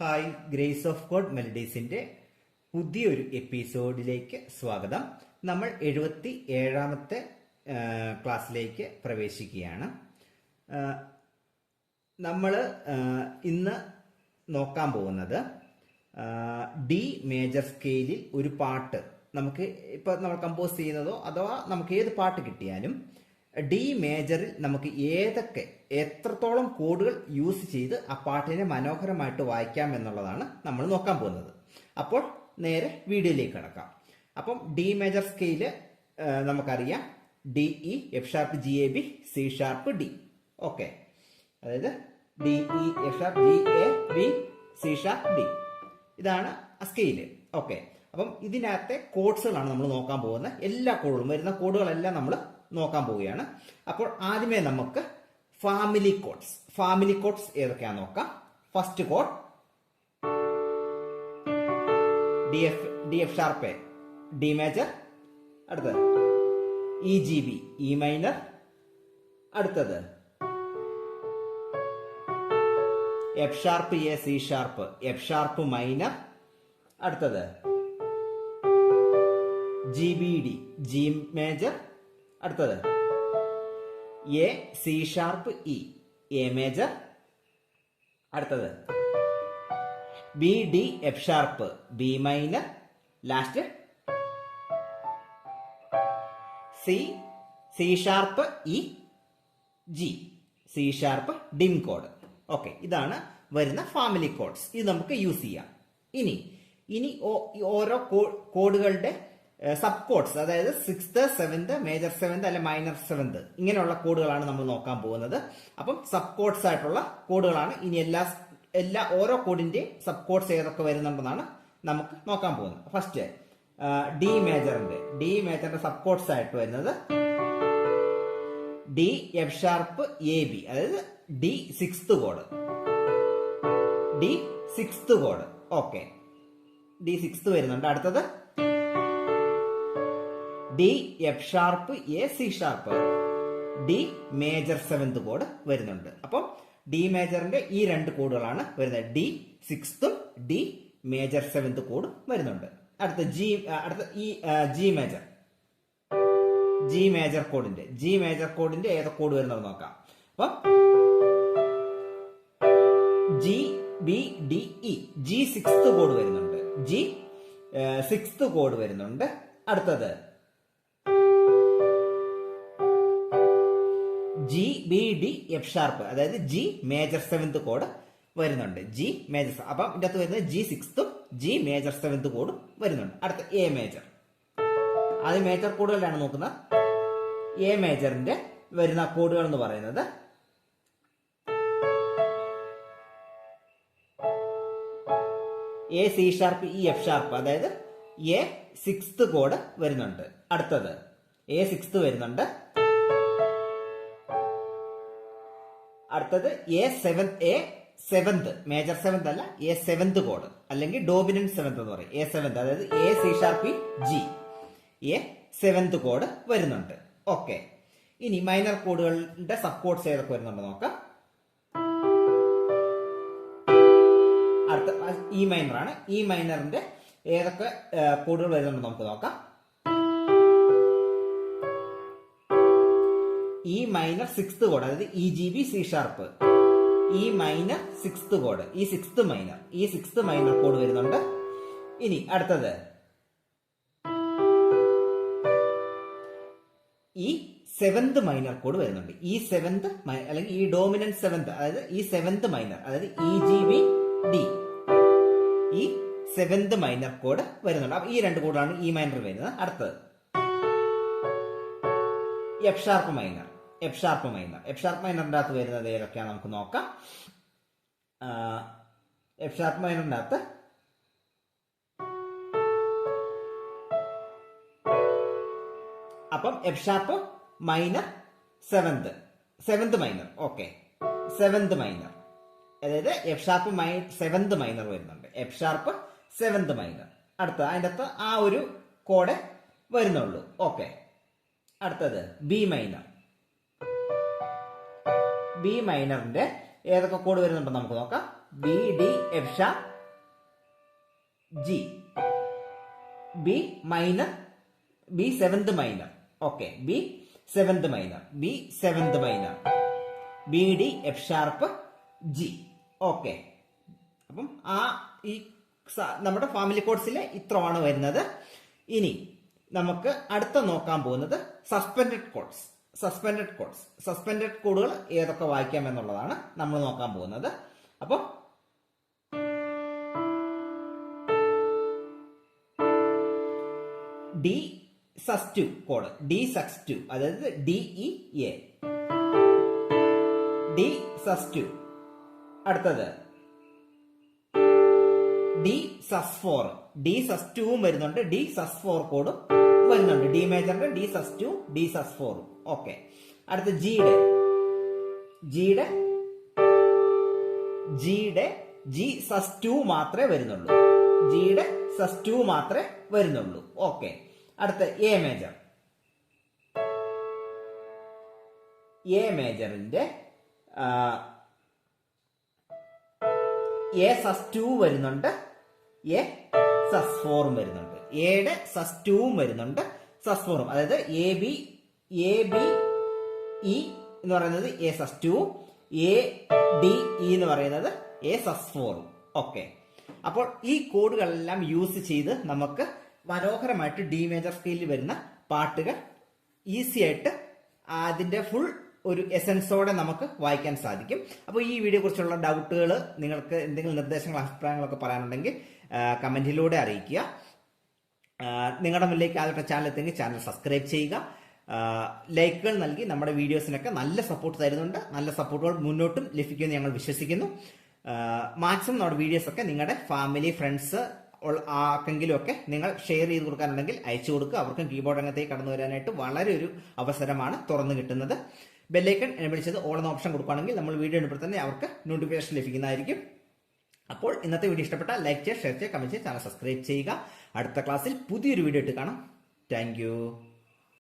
Hi, grace of God മെലഡീസിന്റെ പുതിയൊരു എപ്പിസോഡിലേക്ക് സ്വാഗതം. നമ്മൾ 77ാമത്തെ ക്ലാസ്സിലേക്ക് പ്രവേശിക്കുകയാണ്. നമ്മൾ ഇന്ന് നോക്കാൻ പോകുന്നത് ഡി മേജർ സ്കെയിലിൽ ഒരു പാട്ട് നമുക്ക് ഇപ്പൊ നമ്മൾ കമ്പോസ് ചെയ്യുന്നതോ അഥവാ നമുക്ക് ഏത് പാട്ട് കിട്ടിയാലും ഡി മേജറിൽ നമുക്ക് എത്രത്തോളം കോഡുകൾ യൂസ് ചെയ്ത് ആ പാട്ടിനെ മനോഹരമായിട്ട് വായിക്കാം എന്നുള്ളതാണ് നമ്മൾ നോക്കാൻ പോകുന്നത്. അപ്പോൾ നേരെ വീഡിയോയിലേക്ക് കടക്കാം. അപ്പം ഡി മേജർ സ്കെയില് നമുക്കറിയാം, D E, F sharp, G A B, C sharp, D. Okay, അതായത് D E, F sharp, G A B, C sharp, D. ഇതാണ് സ്കെയില്. ഓക്കെ, അപ്പം ഇതിനകത്തെ കോഡ്സുകളാണ് നമ്മൾ നോക്കാൻ പോകുന്നത്. എല്ലാ കോഡുകളും വരുന്ന കോഡുകളെല്ലാം നമ്മൾ നോക്കാൻ പോവുകയാണ്. അപ്പോൾ ആദ്യമേ നമുക്ക് ഫാമിലി കോഡ്സ് ഏതൊക്കെയാണെന്ന് നോക്കാം. ഫസ്റ്റ് കോഡ് D F sharp, D major. അടുത്തത് E G B, E minor. അടുത്തത് F sharp A, C sharp, F sharp minor. അടുത്തത് G B D, G major. അടുത്തത് A, C sharp, E, A major. അടുത്തത് B D, F sharp, B minor. Last C sharp, E, G, C sharp dim കോഡ്. Okay, ഇതാണ് വരുന്ന family codes. ഇത് നമുക്ക് use ചെയ്യാം. ഇനി ഓരോ കോഡുകളുടെ സബ് കോഡ്സ്, അതായത് 6th, 7th, മേജർ 7th അല്ലെ മൈനർ 7th, ഇങ്ങനെയുള്ള കോഡുകളാണ് നമ്മൾ നോക്കാൻ പോകുന്നത്. അപ്പം സബ് കോഡ്സ് ആയിട്ടുള്ള കോഡുകളാണ് ഇനി ഓരോ കോഡിന്റെ സബ് കോഡ്സ് ഏതൊക്കെ വരുന്നുണ്ടെന്നാണ് നമുക്ക് നോക്കാൻ പോകുന്നത്. ഫസ്റ്റ് ഡി മേജറിന്റെ സബ് കോഡ്സ് ആയിട്ട് വരുന്നത് D, F sharp, A B, അതായത് ഡി 6th കോഡ്. ഓക്കെ, ഡി 6th വരുന്നുണ്ട്. അടുത്തത് D, F sharp, A, C sharp, D major 7th കോഡ് വരുന്നുണ്ട്. അപ്പം ഡി മേജറിന്റെ ഈ രണ്ട് കോഡുകളാണ് വരുന്നത്. D 6th, D major 7th കോഡ് വരുന്നുണ്ട്. അടുത്ത ജി മേജർ കോഡിന്റെ ഏതൊക്കെ കോഡ് വരുന്നത് നോക്കാം. അപ്പം G, B, D, E, G 6th code വരുന്നുണ്ട്. ജി 6th കോഡ് വരുന്നുണ്ട്. അടുത്തത് G, B, D, F sharp, അതായത് ജി മേജർ 7th കോഡ് വരുന്നുണ്ട്. ജി മേജർ, അപ്പം ഇതിന്റെ അകത്ത് വരുന്നത് G 6th, G major 7th കോഡ് വരുന്നുണ്ട്. അടുത്ത എ മേജർ. ആദ്യം മേജർ കോഡുകളിലാണ് നോക്കുന്നത്. എ മേജറിന്റെ വരുന്ന കോഡുകൾ എന്ന് പറയുന്നത് A, C sharp, E, F sharp, അതായത് എ 6th കോഡ് വരുന്നുണ്ട്. അടുത്തത് എ 6th വരുന്നുണ്ട്. അടുത്തത് എ 7th, മേജർ 7th അല്ല, എ 7th കോഡ്, അല്ലെങ്കിൽ ഡോമിനന്റ് 7th എന്ന് പറയും. എ 7th, അതായത് A, C sharp, G, A 7th കോഡ് വരുന്നുണ്ട്. ഓക്കെ, ഇനി മൈനർ കോഡുകളുടെ സബ് കോഡ്സ് ഏതൊക്കെ വരുന്നുണ്ട് നോക്കാം. അടുത്ത ഇ മൈനർ ആണ്. ഇ മൈനറിന്റെ ഏതൊക്കെ കോഡുകൾ വരുന്നുണ്ട് നമുക്ക് നോക്കാം. ഇ മൈനർ 6th കോഡ്, അതായത് E G B, C sharp, E minor 6th code, ഈ 6th മൈനർ കോഡ് വരുന്നുണ്ട്. ഇനി അടുത്തത് ഈ 7th മൈനർ കോഡ് വരുന്നുണ്ട്. ഈ 7th അല്ലെങ്കിൽ ഈ ഡോമിനന്റ് 7th, അതായത് ഈ 7th മൈനർ, അതായത് ഇ ജി ബി, ഡി, ഈ 7th മൈനർ കോഡ് വരുന്നുണ്ട്. അപ്പൊ ഈ രണ്ട് കോഡാണ് ഈ മൈനർ വരുന്നത്. അടുത്തത് എഫ് ഷാർപ്പ് മൈനറിന്റെ അകത്ത് വരുന്നത് ഏതൊക്കെയാണ് നമുക്ക് നോക്കാം. എഫ് ഷാർപ്പ് മൈനറിന്റെ അകത്ത് അപ്പം F sharp minor 7th minor. Okay, 7th minor, അതായത് എഫ് ഷാർപ്പ് 7th മൈനർ വരുന്നുണ്ട്. F sharp 7th minor. അടുത്ത അതിൻ്റെ അകത്ത് ആ ഒരു കോഡ് വരുന്നുള്ളൂ. ഓക്കെ, അടുത്തത് ബി മൈനറിന്റെ ഏതൊക്കെ കോഡ് വരുന്നുണ്ടോ നമുക്ക് നോക്കാം. B D F sharp G, B minor, B seventh minor. Okay, B seventh minor, B seventh minor, B D F sharp G. Okay, അപ്പം ഈ നമ്മുടെ ഫാമിലി കോഡ്സിലെ ഇത്രയാണ് വരുന്നത്. ഇനി നമുക്ക് അടുത്ത നോക്കാൻ പോകുന്നത് സസ്പെൻഡഡ് കോഡ്സ്. സസ്പെൻഡഡ് കോഡുകൾ ഏതൊക്കെ വായിക്കാം എന്നുള്ളതാണ് നമ്മൾ നോക്കാൻ പോകുന്നത്. അപ്പോൾ ഡി സസ്2 കോഡ്, ഡി സസ്2, അതായത് DEA, ഡി സസ്2. അടുത്തത് ഡി സസ്4, ഡി സസ്2 വരുന്നുണ്ട്, ഡി സസ്4 കോഡും വരുന്നുണ്ട്. ഡി മേജറിന്റെ ഡി സസ്2, ഡി സസ്4. ഓക്കെ, അടുത്ത ജിയുടെ ജി സസ്2 മാത്രമേ വരുന്നുള്ളൂ. ജിയുടെ സസ്2 മാത്രമേ വരുന്നുള്ളൂ. ഓക്കെ, അടുത്ത എ മേജറിന്റെ എ സസ്2 വരുന്നുണ്ട്, എ സസ്4 വരുന്നുണ്ട്. എയുടെ സസ്2 വരുന്നുണ്ട്, സസ്4ഉം. അതായത് എ ബി ഇ എന്ന് പറയുന്നത് എ സസ്2, എ ഡി ഇ എന്ന് പറയുന്നത് എ സസ്4ഉം. ഓക്കെ, അപ്പോൾ ഈ കോഡുകളെല്ലാം യൂസ് ചെയ്ത് നമുക്ക് മനോഹരമായിട്ട് ഡി മേജർ സ്കെയിലിൽ വരുന്ന പാട്ടുകൾ ഈസി ആയിട്ട് അതിന്റെ ഫുൾ ഒരു എസൻസോടെ നമുക്ക് വായിക്കാൻ സാധിക്കും. അപ്പോൾ ഈ വീഡിയോ കുറിച്ചുള്ള ഡൗട്ടുകൾ, നിങ്ങൾക്ക് എന്തെങ്കിലും നിർദ്ദേശങ്ങളോ അഭിപ്രായങ്ങളൊക്കെ പറയാനുണ്ടെങ്കിൽ കമന്റിലൂടെ അറിയിക്കുക. നിങ്ങളുടെ മുന്നിലേക്ക് ആദ്യത്തെ ചാനൽ എത്തുമെങ്കിൽ ചാനൽ സബ്സ്ക്രൈബ് ചെയ്യുക. ലൈക്കുകൾ നൽകി നമ്മുടെ വീഡിയോസിനൊക്കെ നല്ല സപ്പോർട്ട് തരുന്നുണ്ട്. നല്ല സപ്പോർട്ടുകൾ മുന്നോട്ടും ലഭിക്കുമെന്ന് ഞങ്ങൾ വിശ്വസിക്കുന്നു. മാക്സിമം നമ്മുടെ വീഡിയോസ് ഒക്കെ നിങ്ങളുടെ ഫാമിലി, ഫ്രണ്ട്സ് ആർക്കെങ്കിലും ഒക്കെ നിങ്ങൾ ഷെയർ ചെയ്ത് കൊടുക്കാനുണ്ടെങ്കിൽ അയച്ചു കൊടുക്കുക. അവർക്കും കീബോർഡ് രംഗത്തേക്ക് കടന്നു വരാനായിട്ട് വളരെ ഒരു അവസരമാണ് തുറന്നു കിട്ടുന്നത്. ബെല്ലൈക്കൺ എനേബിൾ ചെയ്ത് ഓൾ എന്ന ഓപ്ഷൻ കൊടുക്കുകയാണെങ്കിൽ നമ്മൾ വീഡിയോ ഇടുമ്പോൾ തന്നെ അവർക്ക് നോട്ടിഫിക്കേഷൻ ലഭിക്കുന്നതായിരിക്കും. അപ്പോൾ ഇന്നത്തെ വീഡിയോ ഇഷ്ടപ്പെട്ടാൽ ലൈക്ക് ചെയ്യുക, ഷെയർ ചെയ്യുക, കമന്റ് ചെയ്യുക, ചാനൽ സബ്സ്ക്രൈബ് ചെയ്യുക. അടുത്ത ക്ലാസ്സിൽ പുതിയൊരു വീഡിയോ ഇട്ട് കാണാം. താങ്ക്